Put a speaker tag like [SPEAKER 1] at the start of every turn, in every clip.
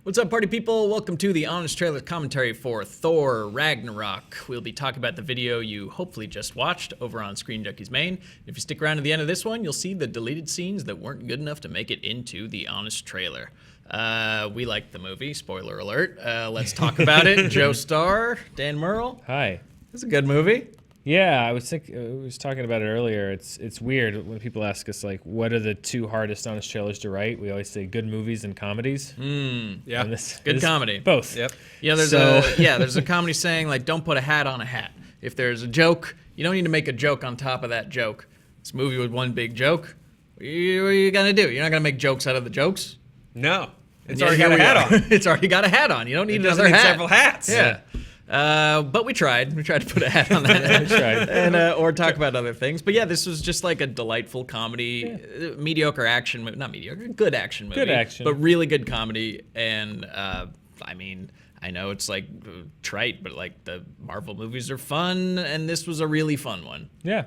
[SPEAKER 1] What's up, party people? Welcome to the Honest Trailer commentary for Thor Ragnarok. We'll be talking about the video you hopefully just watched over on ScreenJunkies main. If you stick around to the end of this one, you'll see the deleted scenes that weren't good enough to make it into the Honest Trailer. We liked the movie, spoiler alert. Let's talk about it. Joe Starr, Dan Merle.
[SPEAKER 2] Hi.
[SPEAKER 1] It's a good movie.
[SPEAKER 2] Yeah, I was talking about it earlier. It's weird when people ask us, like, what are the two hardest Honest Trailers to write? We always say good movies and comedies.
[SPEAKER 1] Yeah,
[SPEAKER 2] and this
[SPEAKER 1] good comedy.
[SPEAKER 2] Both.
[SPEAKER 1] Yep. Yeah, there's a comedy saying, like, don't put a hat on a hat. If there's a joke, you don't need to make a joke on top of that joke. This movie with one big joke, what are you gonna do? You're not gonna make jokes out of the jokes.
[SPEAKER 3] No, it's already got a hat on.
[SPEAKER 1] It's already got a hat on. You don't need another
[SPEAKER 3] need
[SPEAKER 1] hat.
[SPEAKER 3] several hats.
[SPEAKER 1] Yeah. But we tried. We tried to put a hat on that.
[SPEAKER 2] We tried.
[SPEAKER 1] And, or talk about other things. But yeah, this was just like a delightful comedy, mediocre action movie. Not mediocre, good action movie.
[SPEAKER 2] Good action.
[SPEAKER 1] But really good comedy. And, I mean, I know it's like trite, but like the Marvel movies are fun. And this was a really fun one.
[SPEAKER 2] Yeah.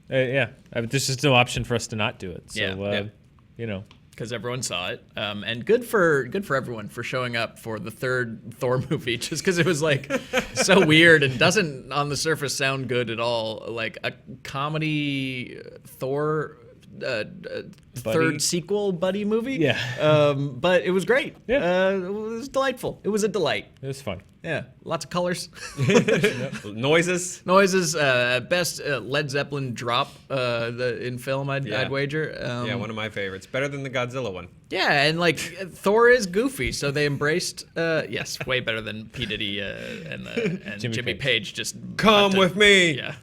[SPEAKER 2] There's just no option for us to not do it. So, you know.
[SPEAKER 1] Because everyone saw it, and good for everyone for showing up for the third Thor movie, just because it was like so weird and doesn't on the surface sound good at all. Like a comedy Thor third sequel buddy movie.
[SPEAKER 2] Yeah.
[SPEAKER 1] But it was great.
[SPEAKER 2] Yeah.
[SPEAKER 1] It was delightful. It was a delight.
[SPEAKER 2] It was fun.
[SPEAKER 1] Yeah, lots of colors.
[SPEAKER 3] Noises.
[SPEAKER 1] Best Led Zeppelin drop in film, I'd wager.
[SPEAKER 3] Yeah, one of my favorites. Better than the Godzilla one.
[SPEAKER 1] Yeah, and like Thor is goofy, so they embraced. Yes, way better than P Diddy and Jimmy Page. Just
[SPEAKER 3] come with me.
[SPEAKER 1] Yeah.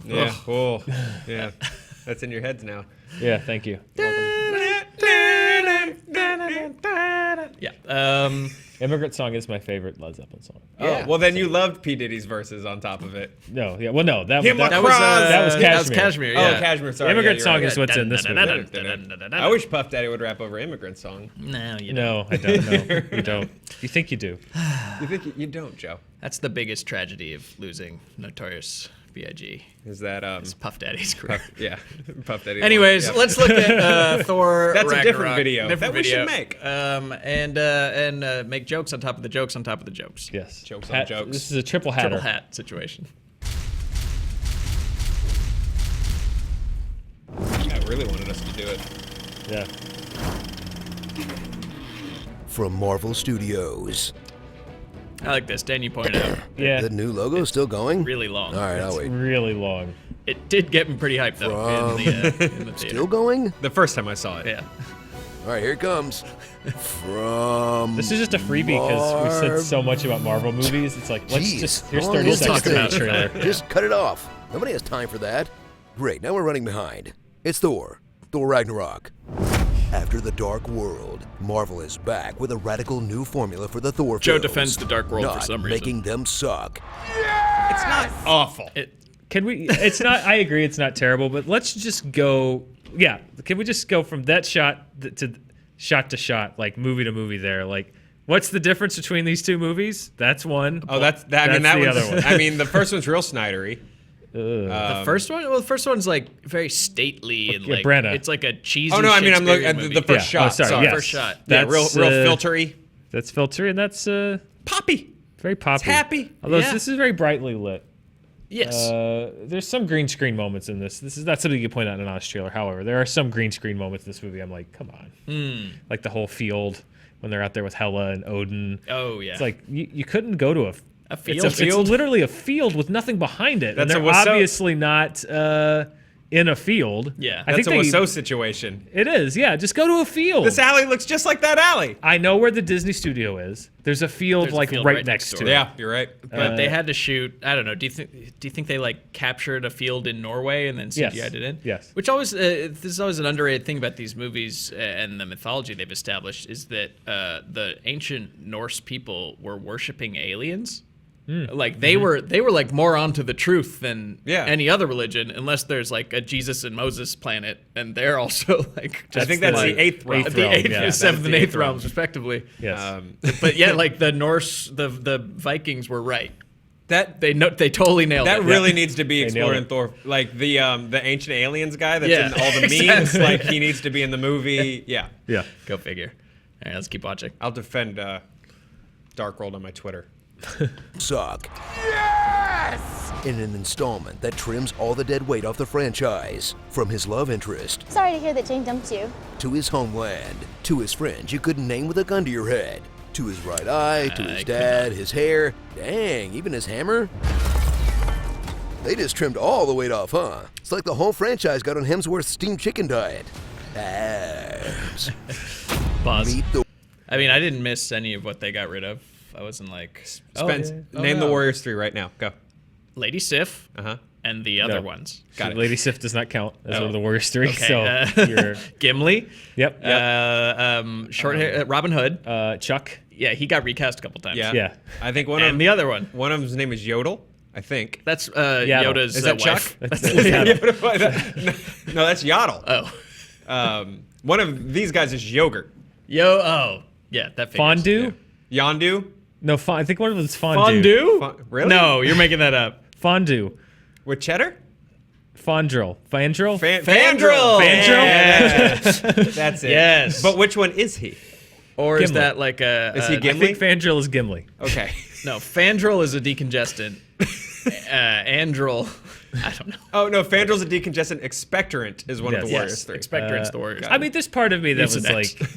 [SPEAKER 3] Yeah. Oh. Yeah. That's in your heads now.
[SPEAKER 2] Yeah. Thank you.
[SPEAKER 1] Yeah.
[SPEAKER 2] Immigrant Song is my favorite Led Zeppelin song.
[SPEAKER 3] Oh, well then you loved P Diddy's verses on top of it.
[SPEAKER 2] No, yeah, well, no, that was
[SPEAKER 1] Cashmere.
[SPEAKER 2] That was
[SPEAKER 1] Cashmere.
[SPEAKER 3] Oh,
[SPEAKER 1] Yeah.
[SPEAKER 3] Cashmere. Sorry.
[SPEAKER 2] Immigrant
[SPEAKER 3] yeah,
[SPEAKER 2] Song
[SPEAKER 3] right.
[SPEAKER 2] is what's in this movie.
[SPEAKER 3] I wish Puff Daddy would rap over Immigrant Song.
[SPEAKER 1] No, you don't.
[SPEAKER 2] No, I don't. No, you don't. You think you do?
[SPEAKER 3] You think you don't, Joe?
[SPEAKER 1] That's the biggest tragedy of losing Notorious B.I.G.
[SPEAKER 3] Is that
[SPEAKER 1] It's Puff Daddy's career.
[SPEAKER 3] Puff Daddy.
[SPEAKER 1] Anyways,
[SPEAKER 3] yeah.
[SPEAKER 1] let's look at Thor.
[SPEAKER 3] That's
[SPEAKER 1] Ragnarok.
[SPEAKER 3] a different video that we should make.
[SPEAKER 1] And make jokes on top of the jokes on top of the jokes.
[SPEAKER 2] Yes.
[SPEAKER 3] Jokes on jokes.
[SPEAKER 2] This is a triple hatter.
[SPEAKER 1] Triple hat situation.
[SPEAKER 3] I really wanted us to do it.
[SPEAKER 2] Yeah.
[SPEAKER 4] From Marvel Studios.
[SPEAKER 1] I like this. Dan, you pointed out.
[SPEAKER 2] Yeah.
[SPEAKER 4] The new logo still going?
[SPEAKER 1] Really long.
[SPEAKER 4] All right, I'll wait.
[SPEAKER 2] Really long.
[SPEAKER 1] It did get me pretty hyped though in the theater.
[SPEAKER 4] Still going?
[SPEAKER 3] The first time I saw it.
[SPEAKER 1] Yeah.
[SPEAKER 4] All right, here it comes. From
[SPEAKER 2] This is just a freebie because we said so much about Marvel movies. It's like, let's
[SPEAKER 4] Jeez,
[SPEAKER 2] just, here's
[SPEAKER 4] how long
[SPEAKER 2] 30
[SPEAKER 4] will
[SPEAKER 2] seconds
[SPEAKER 1] talk
[SPEAKER 2] of
[SPEAKER 1] about
[SPEAKER 2] the trailer.
[SPEAKER 4] Just cut it off. Nobody has time for that. Great, now we're running behind. It's Thor Ragnarok. After the Dark World, Marvel is back with a radical new formula for the Thor
[SPEAKER 1] Joe
[SPEAKER 4] films.
[SPEAKER 1] defends the Dark World
[SPEAKER 4] Not
[SPEAKER 1] for some reason.
[SPEAKER 4] making them suck.
[SPEAKER 3] It's not awful.
[SPEAKER 2] Can we, it's not, I agree it's not terrible, but let's just go, yeah, can we just go from that shot to shot, like movie to movie there? Like, what's the difference between these two movies? That's one.
[SPEAKER 3] Oh, that
[SPEAKER 2] the other one.
[SPEAKER 3] I mean, the first one's real Snydery.
[SPEAKER 1] The first one? Well, the first one's like very stately and like
[SPEAKER 2] Brenna.
[SPEAKER 1] it's like a cheesy.
[SPEAKER 3] Oh no, I mean I'm looking
[SPEAKER 1] Shakespearean
[SPEAKER 3] at
[SPEAKER 1] movie.
[SPEAKER 3] the first shot.
[SPEAKER 2] sorry, yes.
[SPEAKER 1] First shot.
[SPEAKER 3] Yeah,
[SPEAKER 2] That's,
[SPEAKER 3] real filtery.
[SPEAKER 2] That's filtery, and that's
[SPEAKER 3] Poppy.
[SPEAKER 2] very poppy.
[SPEAKER 3] It's happy.
[SPEAKER 2] Although
[SPEAKER 1] Yeah.
[SPEAKER 2] this is very brightly lit.
[SPEAKER 1] Yes.
[SPEAKER 2] There's some green screen moments in this. This is not something you can point out in an honest trailer. However, there are some green screen moments in this movie. I'm like, come on. Like the whole field when they're out there with Hela and Odin.
[SPEAKER 1] Oh yeah.
[SPEAKER 2] It's like you couldn't go to a
[SPEAKER 1] field?
[SPEAKER 2] It's literally a field with nothing behind it.
[SPEAKER 3] That's
[SPEAKER 2] and
[SPEAKER 3] a
[SPEAKER 2] they're
[SPEAKER 3] Wiseau-
[SPEAKER 2] obviously not in a field.
[SPEAKER 1] Yeah.
[SPEAKER 2] I
[SPEAKER 3] That's
[SPEAKER 2] think
[SPEAKER 3] a Wiseau situation.
[SPEAKER 2] It is. Yeah, just go to a field.
[SPEAKER 3] This alley looks just like that alley.
[SPEAKER 2] I know where the Disney studio is. There's a field
[SPEAKER 1] There's a
[SPEAKER 2] like
[SPEAKER 1] field
[SPEAKER 2] right
[SPEAKER 1] right
[SPEAKER 2] next
[SPEAKER 1] next
[SPEAKER 2] to
[SPEAKER 1] door.
[SPEAKER 2] it.
[SPEAKER 3] Yeah, you're right.
[SPEAKER 1] but they had to shoot. I don't know. Do you think they like captured a field in Norway and then CGI'd
[SPEAKER 2] Yes.
[SPEAKER 1] it in?
[SPEAKER 2] Yes.
[SPEAKER 1] Which always this is always an underrated thing about these movies and the mythology they've established is that the ancient Norse people were worshiping aliens. Like they were like more onto the truth than any other religion, unless there's like a Jesus and Moses planet, and they're also like.
[SPEAKER 3] I think that's
[SPEAKER 1] like,
[SPEAKER 3] the eighth realm.
[SPEAKER 1] The eighth,
[SPEAKER 2] yeah.
[SPEAKER 1] seventh, and
[SPEAKER 3] the
[SPEAKER 1] eighth
[SPEAKER 3] eighth realm.
[SPEAKER 1] realms, respectively.
[SPEAKER 2] Yes.
[SPEAKER 1] But yeah, like the Norse, the Vikings were right.
[SPEAKER 3] That
[SPEAKER 1] They totally nailed it.
[SPEAKER 3] that really needs to be
[SPEAKER 2] They nailed
[SPEAKER 3] explored in
[SPEAKER 2] it.
[SPEAKER 3] Thor. Like the ancient aliens guy that's
[SPEAKER 1] Yeah,
[SPEAKER 3] in all the memes.
[SPEAKER 1] exactly.
[SPEAKER 3] Like he needs to be in the movie. Yeah.
[SPEAKER 2] Yeah.
[SPEAKER 1] Go figure. All right, let's keep watching.
[SPEAKER 3] I'll defend Dark World on my Twitter.
[SPEAKER 4] suck. Yes! In an installment that trims all the dead weight off the franchise, from his love interest
[SPEAKER 5] Sorry to hear that Jane dumped you.
[SPEAKER 4] to his homeland, to his friends you couldn't name with a gun to your head, to his right eye, to his dad, his hair, dang, even his hammer. They just trimmed all the weight off, huh? It's like the whole franchise got on Hemsworth's steamed chicken diet. Abs.
[SPEAKER 1] Pause.
[SPEAKER 4] Meet the
[SPEAKER 1] I mean, I didn't miss any of what they got rid of. I wasn't like,
[SPEAKER 3] Spence, name the Warriors 3 right now. Go.
[SPEAKER 1] Lady Sif
[SPEAKER 3] Uh-huh.
[SPEAKER 1] and the other
[SPEAKER 2] No.
[SPEAKER 1] ones.
[SPEAKER 3] Got it.
[SPEAKER 2] Lady Sif does not count as one
[SPEAKER 1] Oh.
[SPEAKER 2] of the Warriors 3.
[SPEAKER 1] Okay,
[SPEAKER 2] So you're,
[SPEAKER 1] Gimli.
[SPEAKER 2] yep.
[SPEAKER 1] Short hair, Robin Hood.
[SPEAKER 2] Chuck.
[SPEAKER 1] Yeah, he got recast a couple times.
[SPEAKER 3] Yeah.
[SPEAKER 2] Yeah.
[SPEAKER 3] I think one
[SPEAKER 1] And the other one.
[SPEAKER 3] of them's name is Yodel. I think.
[SPEAKER 1] That's
[SPEAKER 2] Yaddle.
[SPEAKER 1] Yoda's
[SPEAKER 3] Is that Chuck?
[SPEAKER 1] wife.
[SPEAKER 2] That's Yaddle.
[SPEAKER 3] No, that's Yodel.
[SPEAKER 1] Oh.
[SPEAKER 3] One of these guys is yogurt.
[SPEAKER 1] Oh. Yeah, that figures.
[SPEAKER 2] Fondue?
[SPEAKER 3] Yondu.
[SPEAKER 2] No, I think one of them is fondue.
[SPEAKER 1] Fondue?
[SPEAKER 3] Really?
[SPEAKER 1] No, you're making that up.
[SPEAKER 2] Fondue.
[SPEAKER 3] With cheddar?
[SPEAKER 2] Fondrel. Fandrel?
[SPEAKER 1] Fandrel.
[SPEAKER 3] Yeah. That's it.
[SPEAKER 1] Yes.
[SPEAKER 3] But which one is he?
[SPEAKER 1] Or is
[SPEAKER 2] Gimli.
[SPEAKER 1] that like a...
[SPEAKER 3] Is he
[SPEAKER 2] I
[SPEAKER 3] Gimli?
[SPEAKER 2] think Fandrel is Gimli.
[SPEAKER 3] Okay.
[SPEAKER 1] No, Fandrel is a decongestant. Andrel, I don't know.
[SPEAKER 3] Oh, no. Fandrel's a decongestant. Expectorant is one of the
[SPEAKER 2] Yes.
[SPEAKER 3] Warriors 3.
[SPEAKER 1] Expectorant's the Warriors.
[SPEAKER 2] I mean, there's part of me that was
[SPEAKER 1] Mucinex.
[SPEAKER 2] like,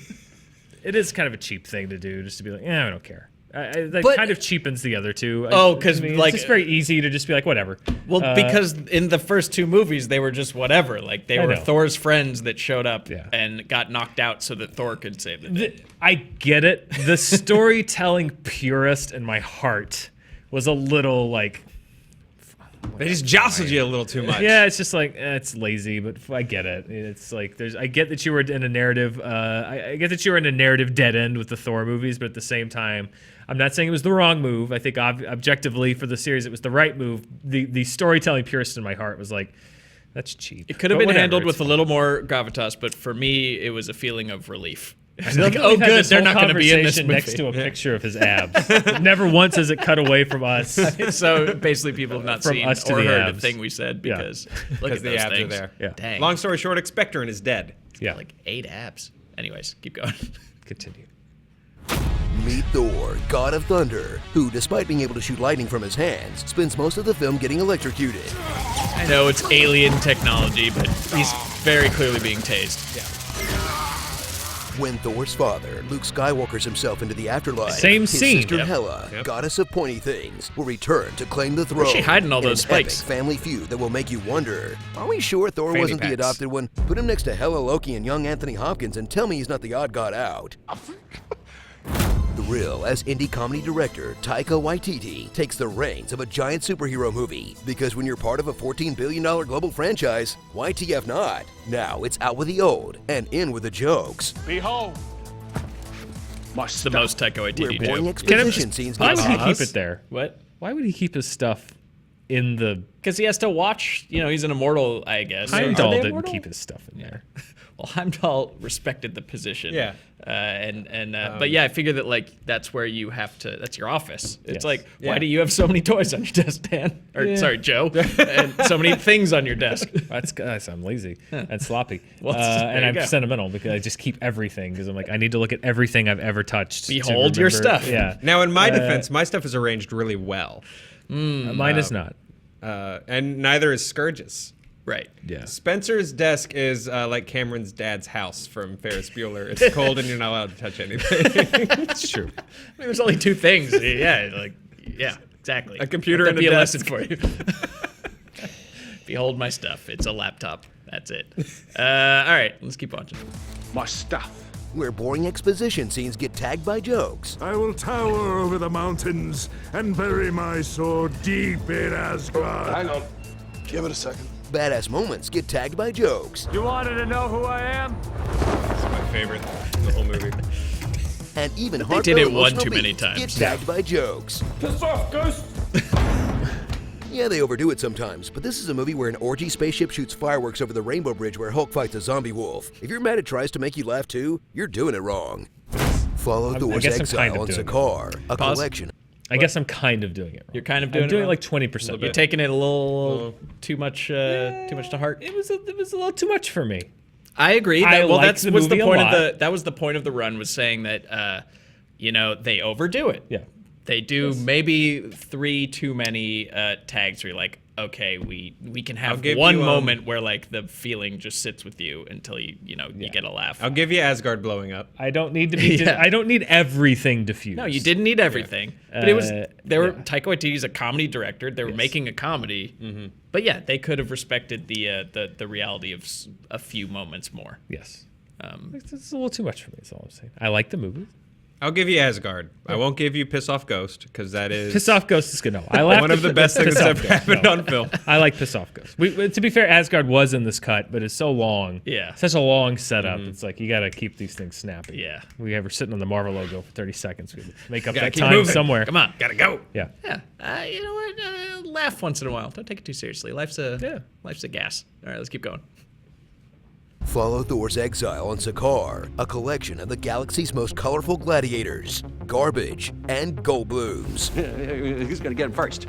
[SPEAKER 2] it is kind of a cheap thing to do, just to be like, I don't care. That
[SPEAKER 1] But-
[SPEAKER 2] kind of cheapens the other two.
[SPEAKER 1] Oh, 'cause, like-
[SPEAKER 2] it's just very easy to just be like, whatever.
[SPEAKER 1] Well, because in the first two movies, they were just whatever. Like, they
[SPEAKER 2] I
[SPEAKER 1] were
[SPEAKER 2] know.
[SPEAKER 1] Thor's friends that showed up
[SPEAKER 2] Yeah.
[SPEAKER 1] and got knocked out so that Thor could save the day.
[SPEAKER 2] I get it. The storytelling purist in my heart was a little like,
[SPEAKER 3] They just jostled you a little too much.
[SPEAKER 2] yeah, it's just like it's lazy, but I get it. It's like I get that you were in a narrative. I get that you were in a narrative dead end with the Thor movies, but at the same time, I'm not saying it was the wrong move. I think objectively for the series, it was the right move. The storytelling purist in my heart was like, that's cheap.
[SPEAKER 1] It could have
[SPEAKER 2] But
[SPEAKER 1] been
[SPEAKER 2] whatever,
[SPEAKER 1] handled
[SPEAKER 2] it's
[SPEAKER 1] with a
[SPEAKER 2] fine.
[SPEAKER 1] little more gravitas, but for me, it was a feeling of relief. It's
[SPEAKER 2] I love
[SPEAKER 1] like,
[SPEAKER 2] that we
[SPEAKER 1] oh,
[SPEAKER 2] had
[SPEAKER 1] good,
[SPEAKER 2] this
[SPEAKER 1] they're
[SPEAKER 2] whole
[SPEAKER 1] not going to be in this
[SPEAKER 2] conversation
[SPEAKER 1] movie.
[SPEAKER 2] next to a picture of his abs. Never once has it cut away from us.
[SPEAKER 1] So basically, people have not
[SPEAKER 2] From
[SPEAKER 1] seen
[SPEAKER 2] us to
[SPEAKER 1] or
[SPEAKER 2] the
[SPEAKER 1] heard
[SPEAKER 2] abs.
[SPEAKER 1] a thing we said
[SPEAKER 2] Yeah.
[SPEAKER 1] because look
[SPEAKER 3] Because
[SPEAKER 1] at
[SPEAKER 3] the
[SPEAKER 1] those
[SPEAKER 3] abs are
[SPEAKER 1] things.
[SPEAKER 3] there.
[SPEAKER 2] Yeah.
[SPEAKER 1] Dang.
[SPEAKER 3] Long story short, Expectorant is dead.
[SPEAKER 2] Yeah,
[SPEAKER 1] Like 8 abs. Anyways, keep going.
[SPEAKER 2] continue.
[SPEAKER 4] Meet Thor, God of Thunder, who, despite being able to shoot lightning from his hands, spends most of the film getting electrocuted.
[SPEAKER 1] I know it's alien technology, but he's very clearly being tased.
[SPEAKER 4] When Thor's father, Luke, Skywalkers himself into the afterlife,
[SPEAKER 2] Same
[SPEAKER 4] his
[SPEAKER 2] scene.
[SPEAKER 4] sister
[SPEAKER 2] Yep.
[SPEAKER 4] Hela,
[SPEAKER 3] Yep.
[SPEAKER 4] goddess of pointy things, will return to claim the throne.
[SPEAKER 1] she hiding all
[SPEAKER 4] in
[SPEAKER 1] those
[SPEAKER 4] an epic
[SPEAKER 1] spikes?
[SPEAKER 4] family feud that will make you wonder, are we sure Thor
[SPEAKER 3] Fanny
[SPEAKER 4] wasn't the
[SPEAKER 3] packs.
[SPEAKER 4] adopted one? Put him next to Hela, Loki, and young Anthony Hopkins and tell me he's not the odd god out. Thrill as indie comedy director Taika Waititi takes the reins of a giant superhero movie, because when you're part of a $14 billion global franchise, why TF not? Now it's out with the old and in with the jokes.
[SPEAKER 6] Behold,
[SPEAKER 1] It's the most Taika
[SPEAKER 4] Where
[SPEAKER 1] Waititi
[SPEAKER 4] boring
[SPEAKER 1] joke.
[SPEAKER 4] exposition scenes
[SPEAKER 2] Why
[SPEAKER 4] get
[SPEAKER 2] would he
[SPEAKER 4] paused.
[SPEAKER 2] keep it there?
[SPEAKER 1] What?
[SPEAKER 2] Why would he keep his stuff in the?
[SPEAKER 1] Because he has to watch. You know, he's an immortal, I guess. Are
[SPEAKER 2] Heimdall
[SPEAKER 1] they
[SPEAKER 2] didn't
[SPEAKER 1] immortal?
[SPEAKER 2] keep his stuff in there.
[SPEAKER 1] Well, Heimdall respected the position.
[SPEAKER 3] Yeah.
[SPEAKER 1] But yeah, I figure that like that's where you have to. That's your office. It's
[SPEAKER 2] Yes.
[SPEAKER 1] like, why
[SPEAKER 3] Yeah.
[SPEAKER 1] do you have so many toys on your desk, Dan? Or sorry, Joe, and so many things on your desk?
[SPEAKER 2] I'm lazy and sloppy,
[SPEAKER 1] Well, there
[SPEAKER 2] and
[SPEAKER 1] you
[SPEAKER 2] I'm
[SPEAKER 1] go.
[SPEAKER 2] sentimental because I just keep everything because I'm like I need to look at everything I've ever touched. to
[SPEAKER 1] Behold your
[SPEAKER 2] remember-
[SPEAKER 1] stuff.
[SPEAKER 2] Yeah,
[SPEAKER 3] Now, in my defense, my stuff is arranged really well.
[SPEAKER 2] mine is not.
[SPEAKER 3] And neither is Scourge's.
[SPEAKER 1] Right.
[SPEAKER 2] Yeah,
[SPEAKER 3] Spencer's desk is like Cameron's dad's house from Ferris Bueller. It's cold and you're not allowed to touch anything.
[SPEAKER 2] it's true.
[SPEAKER 1] I mean, there's only 2 things. Yeah, exactly.
[SPEAKER 3] A computer
[SPEAKER 1] Let that
[SPEAKER 3] and a
[SPEAKER 1] be a
[SPEAKER 3] desk.
[SPEAKER 1] lesson for you. Behold my stuff. It's a laptop. That's it. All right, let's keep watching.
[SPEAKER 6] my stuff.
[SPEAKER 4] Where boring exposition scenes get tagged by jokes.
[SPEAKER 7] I will tower over the mountains and bury my sword deep in Asgard.
[SPEAKER 6] Hang on. Give it a second.
[SPEAKER 4] Badass moments get tagged by jokes.
[SPEAKER 6] You wanted to know who I am?
[SPEAKER 3] It's my favorite in the whole movie.
[SPEAKER 4] And even
[SPEAKER 1] did
[SPEAKER 4] heartfelt
[SPEAKER 1] it one
[SPEAKER 4] emotional
[SPEAKER 1] too many
[SPEAKER 4] beats
[SPEAKER 1] times.
[SPEAKER 4] get tagged by jokes.
[SPEAKER 6] Piss off, Ghost!
[SPEAKER 4] Yeah, they overdo it sometimes, but this is a movie where an orgy spaceship shoots fireworks over the Rainbow Bridge where Hulk fights a zombie wolf. If you're mad it tries to make you laugh too, you're doing it wrong. Follow Thor's
[SPEAKER 2] guess I'm
[SPEAKER 4] exile
[SPEAKER 2] kind of
[SPEAKER 4] on
[SPEAKER 2] doing it.
[SPEAKER 4] Sakaar, a
[SPEAKER 1] Pause.
[SPEAKER 4] collection.
[SPEAKER 2] I guess I'm kind of doing it. Wrong.
[SPEAKER 1] You're kind of doing
[SPEAKER 2] I'm doing
[SPEAKER 1] it
[SPEAKER 2] it
[SPEAKER 1] wrong?
[SPEAKER 2] like 20%.
[SPEAKER 1] You're taking it a little too much to heart.
[SPEAKER 2] It was a little too much for me.
[SPEAKER 1] I agree.
[SPEAKER 2] I
[SPEAKER 1] Well,
[SPEAKER 2] liked
[SPEAKER 1] that's
[SPEAKER 2] the
[SPEAKER 1] was the
[SPEAKER 2] movie a
[SPEAKER 1] point of
[SPEAKER 2] lot.
[SPEAKER 1] that was the point of the run, was saying that they overdo it.
[SPEAKER 2] Yeah.
[SPEAKER 1] They do maybe 3 too many tags where you're like, okay, we can have one moment where like the feeling just sits with you until you get a laugh.
[SPEAKER 3] I'll give you Asgard blowing up.
[SPEAKER 2] I don't need to be. I don't need everything diffused.
[SPEAKER 1] No, you didn't need everything. But it was Taika Waititi's a comedy director. They were making a comedy. But yeah, they could have respected the reality of a few moments more.
[SPEAKER 2] Yes. It's a little too much for me. That's all I'm saying. I like the movie.
[SPEAKER 3] I'll give you Asgard. I won't give you Piss Off Ghost because that is
[SPEAKER 2] Piss Off Ghost is good. No, I like
[SPEAKER 3] one of the best things that's ever happened on film.
[SPEAKER 2] I like Piss Off Ghost. To be fair, Asgard was in this cut, but it's so long.
[SPEAKER 1] Yeah.
[SPEAKER 2] Such a long setup. It's like you got to keep these things snappy.
[SPEAKER 1] Yeah.
[SPEAKER 2] We were sitting on the Marvel logo for 30 seconds. We make up
[SPEAKER 3] Gotta
[SPEAKER 2] that
[SPEAKER 3] keep
[SPEAKER 2] time
[SPEAKER 3] moving.
[SPEAKER 2] somewhere.
[SPEAKER 1] Come on, gotta go.
[SPEAKER 2] Yeah.
[SPEAKER 1] Yeah. You know what? Laugh once in a while. Don't take it too seriously. Life's a gas. All right, let's keep going.
[SPEAKER 4] Follow Thor's exile on Sakaar, a collection of the galaxy's most colorful gladiators, garbage, and Goldblums.
[SPEAKER 6] Who's gonna get him first?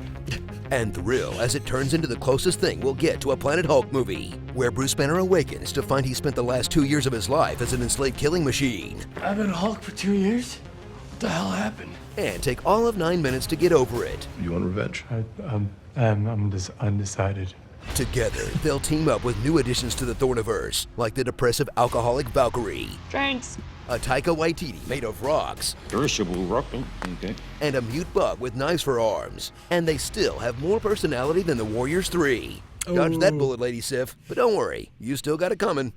[SPEAKER 4] And thrill as it turns into the closest thing we'll get to a Planet Hulk movie, where Bruce Banner awakens to find he spent the last 2 years of his life as an enslaved killing machine.
[SPEAKER 6] I've been Hulk for 2 years? What the hell happened?
[SPEAKER 4] And take all of 9 minutes to get over it.
[SPEAKER 5] You want revenge?
[SPEAKER 6] I'm just undecided.
[SPEAKER 4] Together, they'll team up with new additions to the Thorniverse, like the depressive alcoholic Valkyrie,
[SPEAKER 8] Thanks.
[SPEAKER 4] a Taika Waititi made of rocks,
[SPEAKER 5] Perishable rock. Okay.
[SPEAKER 4] and a mute bug with knives for arms. And they still have more personality than the Warriors 3. Dodge that bullet, Lady Sif, but don't worry, you still got it coming.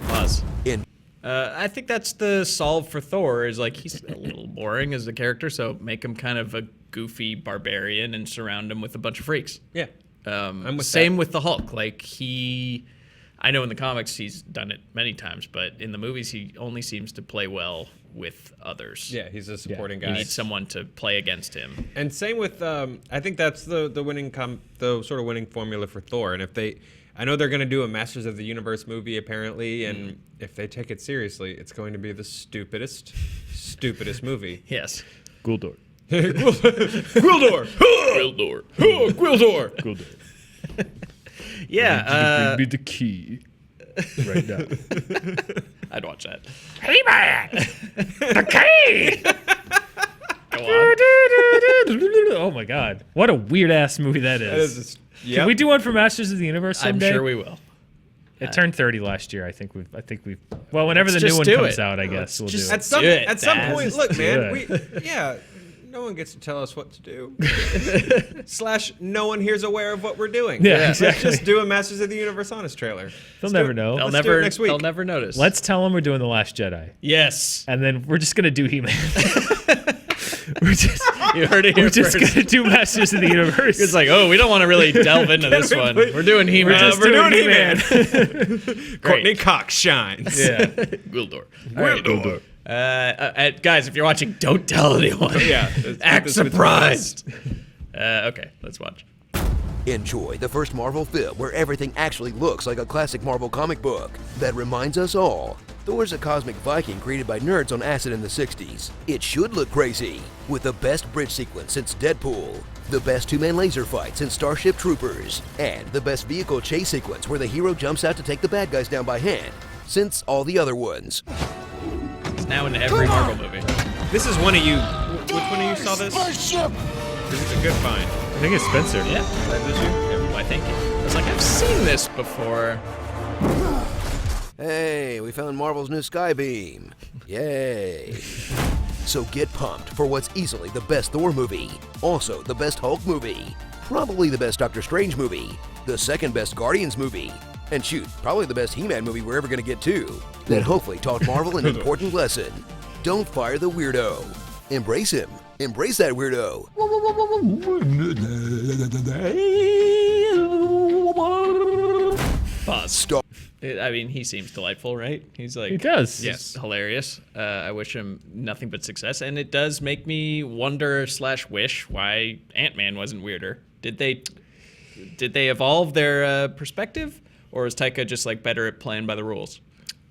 [SPEAKER 1] Pause.
[SPEAKER 4] In
[SPEAKER 1] I think that's the solve for Thor, is like he's a little boring as a character, so make him kind of a goofy barbarian and surround him with a bunch of freaks.
[SPEAKER 3] Yeah. I'm with
[SPEAKER 1] Same
[SPEAKER 3] that.
[SPEAKER 1] with the Hulk. Like I know in the comics he's done it many times, but in the movies he only seems to play well with others.
[SPEAKER 3] Yeah, he's a supporting
[SPEAKER 1] You
[SPEAKER 3] guy.
[SPEAKER 1] need someone to play against him.
[SPEAKER 3] And same with I think that's the winning the sort of winning formula for Thor. And I know they're going to do a Masters of the Universe movie apparently, and if they take it seriously, it's going to be the stupidest movie.
[SPEAKER 1] Yes.
[SPEAKER 2] Guldor.
[SPEAKER 3] Gwildor!
[SPEAKER 1] Gwildor.
[SPEAKER 3] Gwildor!
[SPEAKER 2] Guldor.
[SPEAKER 1] Yeah.
[SPEAKER 2] Bring me the key right now.
[SPEAKER 1] I'd watch that.
[SPEAKER 2] Hey man, the key.
[SPEAKER 1] Go on.
[SPEAKER 2] Oh my god, what a weird ass movie that is. Can we do one for Masters of the Universe
[SPEAKER 1] I'm
[SPEAKER 2] someday?
[SPEAKER 1] sure we will.
[SPEAKER 2] It turned 30 last year. I think we've. Well, whenever the
[SPEAKER 1] Let's
[SPEAKER 2] new
[SPEAKER 1] just
[SPEAKER 2] one
[SPEAKER 1] do
[SPEAKER 2] comes
[SPEAKER 1] it.
[SPEAKER 2] out, I guess we'll do
[SPEAKER 1] just-
[SPEAKER 2] it.
[SPEAKER 3] At some
[SPEAKER 1] Baz.
[SPEAKER 3] point, look, man,
[SPEAKER 2] Do
[SPEAKER 3] no one gets to tell us what to do. / no one here's aware of what we're doing.
[SPEAKER 2] Yeah,
[SPEAKER 3] Let's
[SPEAKER 2] exactly.
[SPEAKER 3] just do a Masters of the Universe honest trailer.
[SPEAKER 2] They'll never know.
[SPEAKER 1] They'll
[SPEAKER 3] Let's do it
[SPEAKER 1] never.
[SPEAKER 3] next week.
[SPEAKER 1] They'll never notice.
[SPEAKER 2] Let's tell them we're doing the Last Jedi,
[SPEAKER 1] Yes.
[SPEAKER 2] and then we're just gonna do He-Man. we're just.
[SPEAKER 1] You heard it here
[SPEAKER 2] We're just
[SPEAKER 1] first.
[SPEAKER 2] gonna do Masters of the Universe.
[SPEAKER 1] It's like, oh, we don't want to really delve into this one. We're doing He-Man.
[SPEAKER 2] We're doing
[SPEAKER 3] He-Man. Courtney
[SPEAKER 1] Great.
[SPEAKER 3] Cox shines.
[SPEAKER 2] Yeah.
[SPEAKER 1] Gwildor.
[SPEAKER 3] Gwildor.
[SPEAKER 1] Guys, if you're watching, don't tell anyone.
[SPEAKER 3] Yeah.
[SPEAKER 1] Act surprised. Okay, let's watch.
[SPEAKER 4] Enjoy the first Marvel film where everything actually looks like a classic Marvel comic book that reminds us all Thor's a cosmic Viking created by nerds on acid in the 60s. It should look crazy, with the best bridge sequence since Deadpool, the best two-man laser fight since Starship Troopers, and the best vehicle chase sequence where the hero jumps out to take the bad guys down by hand since all the other ones.
[SPEAKER 1] It's now in every Marvel movie.
[SPEAKER 3] This is one of you. Which one of you saw this? This is a good find.
[SPEAKER 2] I think it's Spencer.
[SPEAKER 1] Yeah. I think. I was like, I've seen this before.
[SPEAKER 4] Hey, we found Marvel's new Skybeam. Yay. So get pumped for what's easily the best Thor movie, also the best Hulk movie, probably the best Doctor Strange movie, the second best Guardians movie, and shoot, probably the best He-Man movie we're ever gonna get to, that hopefully taught Marvel an important lesson. Don't fire the weirdo. Embrace him. Embrace that weirdo.
[SPEAKER 1] Pause. I mean, he seems delightful, right? He's like,
[SPEAKER 2] He does.
[SPEAKER 1] Yes, hilarious. I wish him nothing but success, and it does make me wonder / wish why Ant-Man wasn't weirder. Did they evolve their perspective, or is Taika just like better at playing by the rules?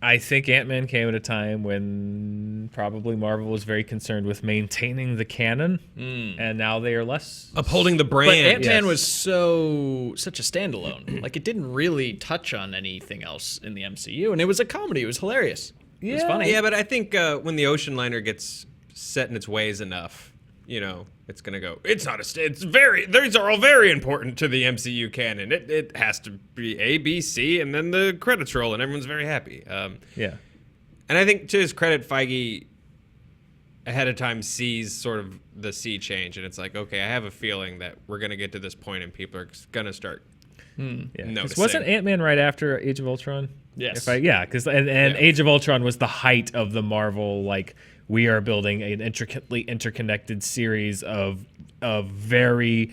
[SPEAKER 2] I think Ant-Man came at a time when probably Marvel was very concerned with maintaining the canon, and now they are less.
[SPEAKER 3] Upholding the brand.
[SPEAKER 1] But Ant-Man
[SPEAKER 2] Yes.
[SPEAKER 1] was such a standalone. Like, it didn't really touch on anything else in the MCU, and it was a comedy. It was hilarious. It was funny.
[SPEAKER 3] Yeah, but I think when the ocean liner gets set in its ways enough, you know, it's gonna go. It's not a. It's very. These are all very important to the MCU canon. It has to be A, B, C, and then the credits roll, and everyone's very happy.
[SPEAKER 2] Yeah.
[SPEAKER 3] And I think to his credit, Feige ahead of time sees sort of the sea change, and it's like, okay, I have a feeling that we're gonna get to this point, and people are gonna start.
[SPEAKER 2] Yeah.
[SPEAKER 3] Noticing.
[SPEAKER 2] Wasn't Ant-Man right after Age of Ultron?
[SPEAKER 1] Yes.
[SPEAKER 2] Because Age of Ultron was the height of the Marvel, like, we are building an intricately interconnected series of very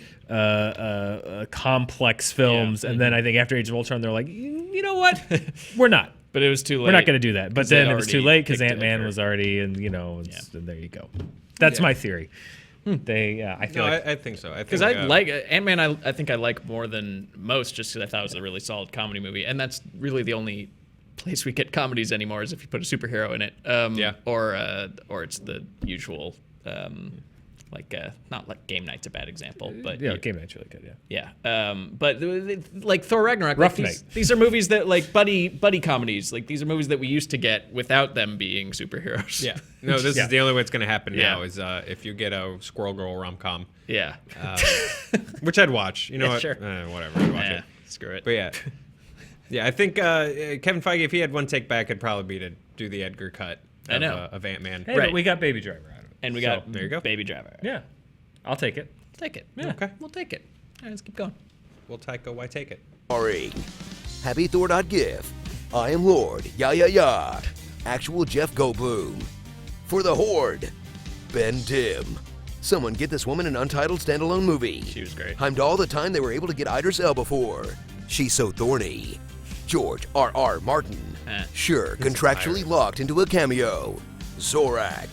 [SPEAKER 2] complex films, and then I think after Age of Ultron, they're like, you know what, we're not.
[SPEAKER 1] But it was too late.
[SPEAKER 2] We're not going to do that. But
[SPEAKER 1] they
[SPEAKER 2] then it was too
[SPEAKER 1] already
[SPEAKER 2] late because
[SPEAKER 1] picked
[SPEAKER 2] Ant-Man
[SPEAKER 1] Edgar.
[SPEAKER 2] was already, and there you go. That's my theory. I feel like
[SPEAKER 3] I think so.
[SPEAKER 1] Because I like Ant-Man. I think I like more than most, just because I thought it was a really solid comedy movie, and that's really the only place we get comedies anymore is if you put a superhero in it. Or it's the usual. Not like Game Night's a bad example, but
[SPEAKER 2] Game Night's really good.
[SPEAKER 1] but like Thor Ragnarok,
[SPEAKER 2] Rough
[SPEAKER 1] like these are movies that like buddy comedies. Like these are movies that we used to get without them being superheroes.
[SPEAKER 3] Yeah. No, this
[SPEAKER 2] Yeah.
[SPEAKER 3] is the only way it's going to happen
[SPEAKER 1] Yeah.
[SPEAKER 3] now is if you get a Squirrel Girl rom-com,
[SPEAKER 1] Yeah.
[SPEAKER 3] which I'd watch. You know
[SPEAKER 1] Yeah,
[SPEAKER 3] what?
[SPEAKER 1] sure.
[SPEAKER 3] Whatever. I'd watch it.
[SPEAKER 1] Screw it.
[SPEAKER 3] But yeah. Yeah, I think Kevin Feige, if he had one take back, it'd probably be to do the Edgar cut
[SPEAKER 1] I know.
[SPEAKER 3] of Ant-Man.
[SPEAKER 2] Hey,
[SPEAKER 1] Right.
[SPEAKER 2] but we got Baby Driver out of it.
[SPEAKER 1] And we
[SPEAKER 2] So,
[SPEAKER 1] got
[SPEAKER 3] there you go.
[SPEAKER 1] Baby Driver.
[SPEAKER 2] Yeah, I'll take it.
[SPEAKER 1] Take it.
[SPEAKER 2] Yeah.
[SPEAKER 3] Okay.
[SPEAKER 1] We'll take it. All right, let's keep going.
[SPEAKER 3] Well, Taika, why take it?
[SPEAKER 4] Sorry. Happy Thor.gif. I am Lord. Ya. Actual Jeff Goldblum. For the Horde. Ben Tim. Someone get this woman an untitled standalone movie.
[SPEAKER 1] She was great.
[SPEAKER 4] Heimdall the time they were able to get Idris Elba for. She's so thorny. George R.R. Martin. Sure, contractually locked into a cameo. Zorak.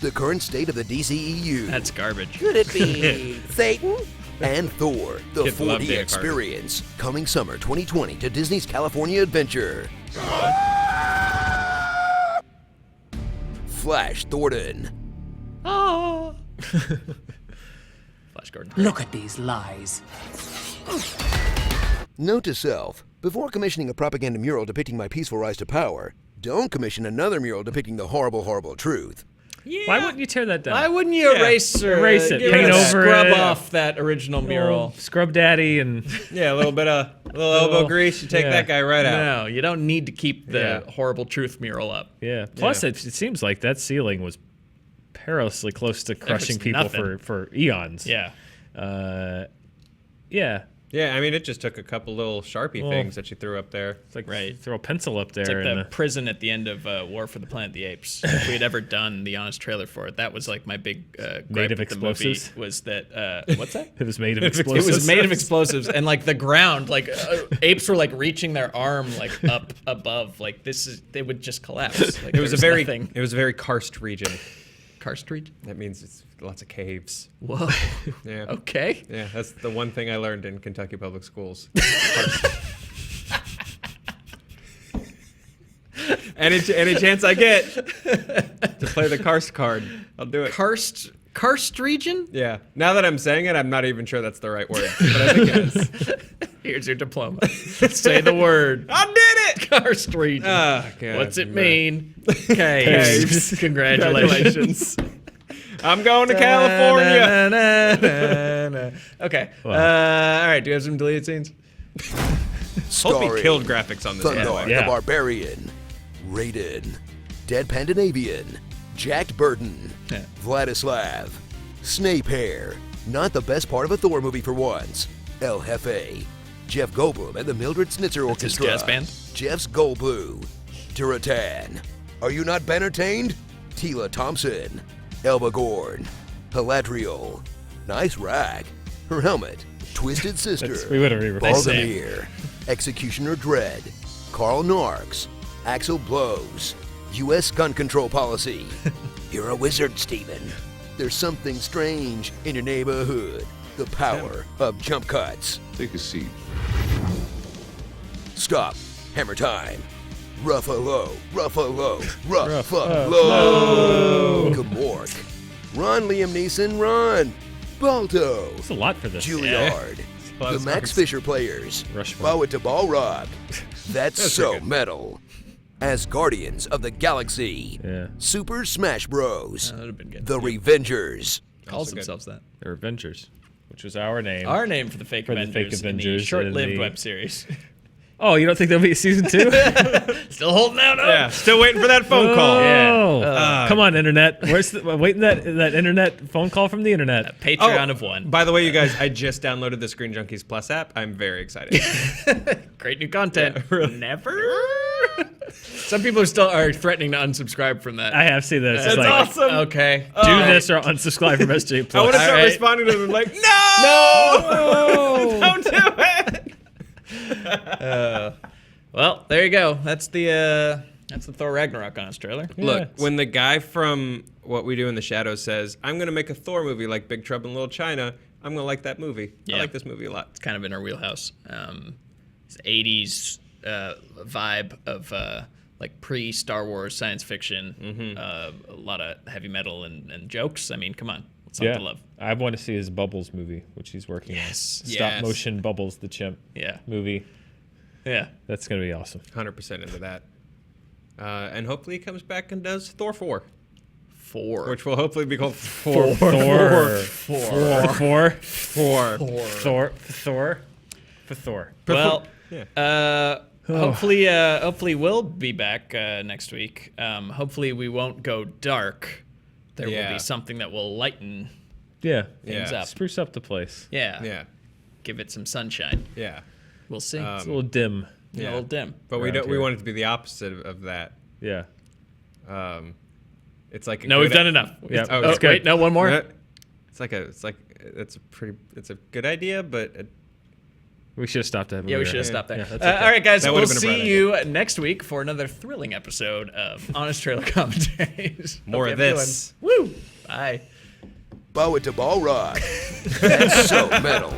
[SPEAKER 4] The current state of the DCEU.
[SPEAKER 1] That's garbage.
[SPEAKER 4] Could it be Satan? And Thor, the
[SPEAKER 3] Kids love
[SPEAKER 4] 4D
[SPEAKER 3] Dana Carvey.
[SPEAKER 4] experience. Coming summer 2020 to Disney's California Adventure. Flash Thornton.
[SPEAKER 1] Oh. Flash Gordon.
[SPEAKER 8] Look at these lies.
[SPEAKER 4] Note to self, before commissioning a propaganda mural depicting my peaceful rise to power, don't commission another mural depicting the horrible, horrible truth.
[SPEAKER 2] Why wouldn't you tear that down?
[SPEAKER 1] Why wouldn't you erase
[SPEAKER 2] Erase it,
[SPEAKER 1] get
[SPEAKER 2] paint
[SPEAKER 1] rid of
[SPEAKER 2] over
[SPEAKER 1] scrub
[SPEAKER 2] it.
[SPEAKER 1] off that original mural?
[SPEAKER 2] Scrub Daddy and
[SPEAKER 3] Yeah, a little bit of elbow grease. You take that guy right out.
[SPEAKER 1] No, you don't need to keep the horrible truth mural up.
[SPEAKER 2] yeah. Plus, it seems like that ceiling was perilously close to crushing people
[SPEAKER 1] nothing.
[SPEAKER 2] for eons.
[SPEAKER 1] Yeah.
[SPEAKER 2] Yeah.
[SPEAKER 3] Yeah, I mean, it just took a couple little Sharpie things that you threw up there.
[SPEAKER 2] It's like
[SPEAKER 1] Right.
[SPEAKER 2] throw a pencil up there.
[SPEAKER 1] It's like
[SPEAKER 2] and
[SPEAKER 1] the prison at the end of War for the Planet of the Apes. If we had ever done the honest trailer for it, that was like my big gripe
[SPEAKER 2] of
[SPEAKER 1] with the movie
[SPEAKER 2] explosives?
[SPEAKER 1] was that what's that?
[SPEAKER 2] it was made of
[SPEAKER 1] It
[SPEAKER 2] explosives.
[SPEAKER 1] was made of explosives, and like the ground, like apes were like reaching their arm like up above, like they would just collapse. Like,
[SPEAKER 3] It was a
[SPEAKER 1] there
[SPEAKER 3] very
[SPEAKER 1] nothing.
[SPEAKER 3] it was a very karst region.
[SPEAKER 1] Karst region.
[SPEAKER 3] That means it's lots of caves.
[SPEAKER 1] Whoa.
[SPEAKER 3] Yeah.
[SPEAKER 1] Okay.
[SPEAKER 3] Yeah, that's the one thing I learned in Kentucky public schools. Karst. any chance I get to play the karst card, I'll do it.
[SPEAKER 1] Karst region.
[SPEAKER 3] Yeah. Now that I'm saying it, I'm not even sure that's the right word, but I think it is.
[SPEAKER 1] Here's your diploma. Say the word.
[SPEAKER 3] I did it.
[SPEAKER 1] Karst region.
[SPEAKER 3] Oh, God.
[SPEAKER 1] What's it mean? Caves. Congratulations.
[SPEAKER 3] I'm going to California.
[SPEAKER 1] Okay. All right. Do you have some deleted scenes?
[SPEAKER 3] Hope he
[SPEAKER 4] Starring
[SPEAKER 3] killed graphics on this. by the
[SPEAKER 4] Thundar
[SPEAKER 3] way.
[SPEAKER 2] Yeah.
[SPEAKER 4] the Barbarian. Raiden. Dead Pandanavian. Jacked Burton.
[SPEAKER 1] Yeah.
[SPEAKER 4] Vladislav. Snape Hair. Not the best part of a Thor movie for once. El Jefe. Jeff Goldblum and the Mildred Snitzer
[SPEAKER 1] That's his
[SPEAKER 4] Orchestra.
[SPEAKER 1] jazz band?
[SPEAKER 4] Jeff's Goldblum. Duratan. Are you not entertained? Tila Thompson. Elba Gorn. Haladriel. Nice rag. Her helmet. Twisted Sister.
[SPEAKER 2] we would have re-replaced
[SPEAKER 1] that.
[SPEAKER 4] Baldemir. Executioner Dread. Karl Narks. Axel Blows. U.S. gun control policy. You're a wizard, Steven. There's something strange in your neighborhood. The power of jump cuts.
[SPEAKER 5] Take a seat.
[SPEAKER 4] Stop. Hammer time. Ruffalo. Gamork. Run, Liam Neeson, run. Balto.
[SPEAKER 2] It's a lot for this.
[SPEAKER 4] Juilliard.
[SPEAKER 3] A lot
[SPEAKER 4] The
[SPEAKER 3] of
[SPEAKER 4] Max
[SPEAKER 3] songs.
[SPEAKER 4] Fisher Players.
[SPEAKER 2] Rushmore.
[SPEAKER 4] Bow it to Balrog. That's so
[SPEAKER 3] pretty good.
[SPEAKER 4] metal. As Guardians of the Galaxy.
[SPEAKER 2] Yeah.
[SPEAKER 4] Super Smash Bros.
[SPEAKER 1] That would have been good.
[SPEAKER 4] The Revengers.
[SPEAKER 1] calls
[SPEAKER 3] Also good.
[SPEAKER 1] themselves that.
[SPEAKER 2] They're Avengers, which was our name.
[SPEAKER 1] Our name for the fake
[SPEAKER 2] For the
[SPEAKER 1] Avengers,
[SPEAKER 2] fake
[SPEAKER 1] in the
[SPEAKER 2] Avengers
[SPEAKER 1] short-lived
[SPEAKER 2] in the-
[SPEAKER 1] web series.
[SPEAKER 2] Oh, you don't think there'll be a season 2?
[SPEAKER 1] Still holding out hope.
[SPEAKER 3] Yeah, still waiting for that phone call.
[SPEAKER 2] Oh, come on, internet. Where's the, waiting that internet phone call from the internet?
[SPEAKER 1] Patreon of one.
[SPEAKER 3] By the way, you guys, I just downloaded the Screen Junkies Plus app. I'm very excited.
[SPEAKER 1] Great new content.
[SPEAKER 3] Yeah, really.
[SPEAKER 1] Never. Some people are threatening to unsubscribe from that.
[SPEAKER 2] I have seen this.
[SPEAKER 1] That's
[SPEAKER 2] It's like,
[SPEAKER 3] awesome.
[SPEAKER 1] Okay.
[SPEAKER 2] do this or unsubscribe from SJ
[SPEAKER 3] I
[SPEAKER 2] Plus.
[SPEAKER 3] want to start
[SPEAKER 1] right.
[SPEAKER 3] responding to them like, no, don't do it.
[SPEAKER 1] Well, there you go. That's the Thor Ragnarok honest trailer.
[SPEAKER 3] Look, when the guy from What We Do in the Shadows says, I'm going to make a Thor movie like Big Trouble in Little China, I'm going to like that movie.
[SPEAKER 1] Yeah.
[SPEAKER 3] I like this movie a lot.
[SPEAKER 1] It's kind of in our wheelhouse. It's 80s vibe of like pre-Star Wars science fiction. A lot of heavy metal and jokes. I mean, come on. What's not
[SPEAKER 2] Yeah,
[SPEAKER 1] to love?
[SPEAKER 2] I want to see his Bubbles movie, which he's working on. Stop motion Bubbles the chimp
[SPEAKER 1] Yeah.
[SPEAKER 2] movie.
[SPEAKER 1] Yeah.
[SPEAKER 2] That's gonna be awesome.
[SPEAKER 3] 100% into that. And hopefully he comes back and does Thor 4,
[SPEAKER 1] 4.
[SPEAKER 3] which will hopefully be called
[SPEAKER 2] Thor.
[SPEAKER 1] Well,
[SPEAKER 3] Yeah.
[SPEAKER 1] hopefully we'll be back next week. Hopefully we won't go dark. There will
[SPEAKER 3] Yeah.
[SPEAKER 1] be something that will lighten
[SPEAKER 2] Yeah,
[SPEAKER 1] things
[SPEAKER 3] Yeah.
[SPEAKER 1] up.
[SPEAKER 2] spruce up the place.
[SPEAKER 1] Yeah.
[SPEAKER 3] Yeah.
[SPEAKER 1] Give it some sunshine.
[SPEAKER 3] Yeah.
[SPEAKER 1] We'll see.
[SPEAKER 2] It's a little dim.
[SPEAKER 1] A little dim.
[SPEAKER 3] But we
[SPEAKER 2] Around
[SPEAKER 3] don't. We
[SPEAKER 2] here.
[SPEAKER 3] want it to be the opposite of that.
[SPEAKER 2] Yeah.
[SPEAKER 3] It's like a
[SPEAKER 1] No,
[SPEAKER 3] good
[SPEAKER 1] we've done enough.
[SPEAKER 2] Yeah.
[SPEAKER 3] Oh,
[SPEAKER 1] Oh,
[SPEAKER 3] it's good.
[SPEAKER 1] wait, no, one more.
[SPEAKER 3] It's a good idea, but
[SPEAKER 2] We should have stopped that.
[SPEAKER 1] Yeah, we should have stopped there.
[SPEAKER 2] Yeah, that's okay.
[SPEAKER 1] All right, guys.
[SPEAKER 3] That
[SPEAKER 1] We'll
[SPEAKER 3] would've been a bright
[SPEAKER 1] see you next week for another thrilling episode of Honest Trailer Commentaries.
[SPEAKER 3] more
[SPEAKER 1] Hope
[SPEAKER 3] of
[SPEAKER 1] you have a good
[SPEAKER 3] this.
[SPEAKER 1] one. Woo! Bye.
[SPEAKER 4] Bow it to Ball Rock. That's so metal.